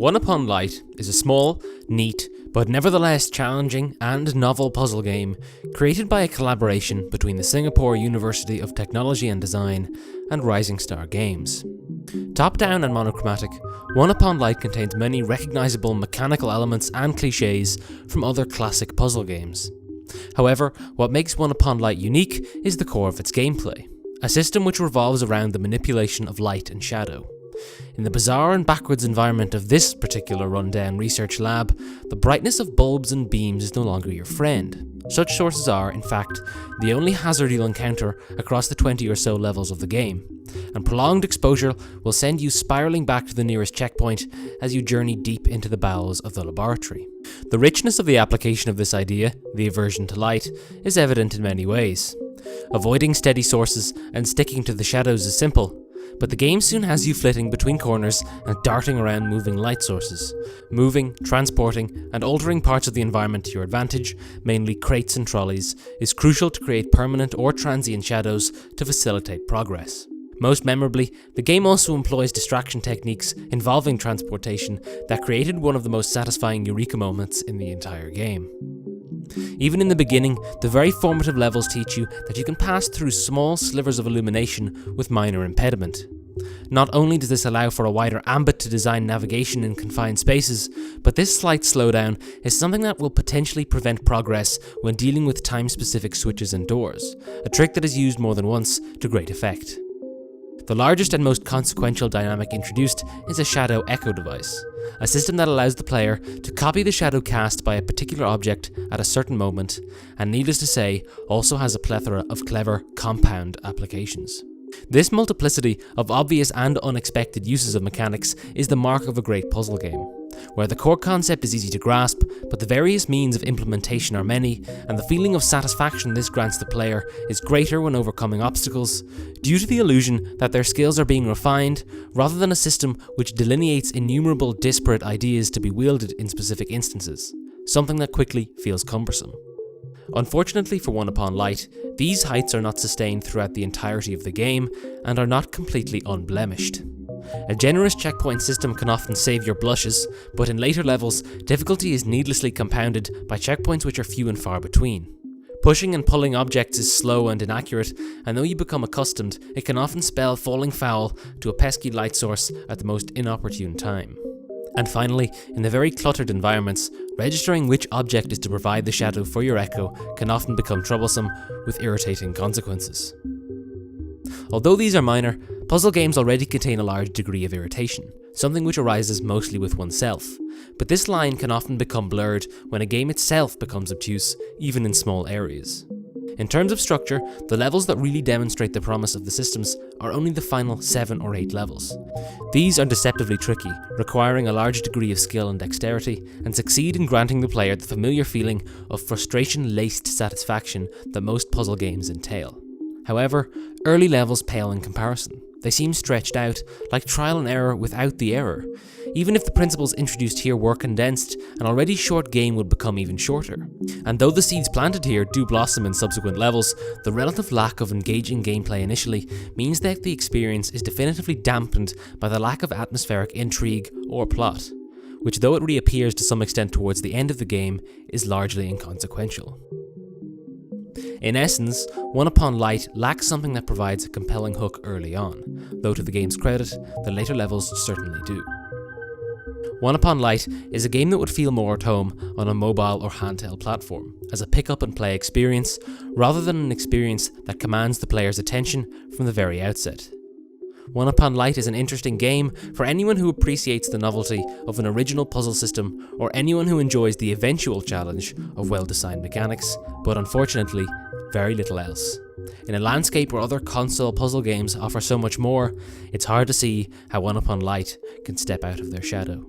One Upon Light is a small, neat, but nevertheless challenging and novel puzzle game created by a collaboration between the Singapore University of Technology and Design and Rising Star Games. Top-down and monochromatic, One Upon Light contains many recognisable mechanical elements and cliches from other classic puzzle games. However, what makes One Upon Light unique is the core of its gameplay, a system which revolves around the manipulation of light and shadow. In the bizarre and backwards environment of this particular rundown research lab, the brightness of bulbs and beams is no longer your friend. Such sources are, in fact, the only hazard you'll encounter across the 20 or so levels of the game, and prolonged exposure will send you spiralling back to the nearest checkpoint as you journey deep into the bowels of the laboratory. The richness of the application of this idea, the aversion to light, is evident in many ways. Avoiding steady sources and sticking to the shadows is simple, but the game soon has you flitting between corners and darting around moving light sources. Moving, transporting, and altering parts of the environment to your advantage, mainly crates and trolleys, is crucial to create permanent or transient shadows to facilitate progress. Most memorably, the game also employs distraction techniques involving transportation that created one of the most satisfying eureka moments in the entire game. Even in the beginning, the very formative levels teach you that you can pass through small slivers of illumination with minor impediment. Not only does this allow for a wider ambit to design navigation in confined spaces, but this slight slowdown is something that will potentially prevent progress when dealing with time-specific switches and doors, a trick that is used more than once to great effect. The largest and most consequential dynamic introduced is a shadow echo device, a system that allows the player to copy the shadow cast by a particular object at a certain moment, and needless to say, also has a plethora of clever compound applications. This multiplicity of obvious and unexpected uses of mechanics is the mark of a great puzzle game, where the core concept is easy to grasp, but the various means of implementation are many, and the feeling of satisfaction this grants the player is greater when overcoming obstacles, due to the illusion that their skills are being refined, rather than a system which delineates innumerable disparate ideas to be wielded in specific instances, something that quickly feels cumbersome. Unfortunately for One Upon Light, these heights are not sustained throughout the entirety of the game, and are not completely unblemished. A generous checkpoint system can often save your blushes, but in later levels, difficulty is needlessly compounded by checkpoints which are few and far between. Pushing and pulling objects is slow and inaccurate, and though you become accustomed, it can often spell falling foul to a pesky light source at the most inopportune time. And finally, in the very cluttered environments, registering which object is to provide the shadow for your echo can often become troublesome, with irritating consequences. Although these are minor, puzzle games already contain a large degree of irritation, something which arises mostly with oneself, but this line can often become blurred when a game itself becomes obtuse, even in small areas. In terms of structure, the levels that really demonstrate the promise of the systems are only the final 7 or 8 levels. These are deceptively tricky, requiring a large degree of skill and dexterity, and succeed in granting the player the familiar feeling of frustration-laced satisfaction that most puzzle games entail. However, early levels pale in comparison. They seem stretched out, like trial and error without the error. Even if the principles introduced here were condensed, an already short game would become even shorter. And though the seeds planted here do blossom in subsequent levels, the relative lack of engaging gameplay initially means that the experience is definitively dampened by the lack of atmospheric intrigue or plot, which, though it reappears to some extent towards the end of the game, is largely inconsequential. In essence, One Upon Light lacks something that provides a compelling hook early on, though to the game's credit, the later levels certainly do. One Upon Light is a game that would feel more at home on a mobile or handheld platform, as a pick-up-and-play experience, rather than an experience that commands the player's attention from the very outset. One Upon Light is an interesting game for anyone who appreciates the novelty of an original puzzle system, or anyone who enjoys the eventual challenge of well-designed mechanics, but unfortunately, very little else. In a landscape where other console puzzle games offer so much more, it's hard to see how One Upon Light can step out of their shadow.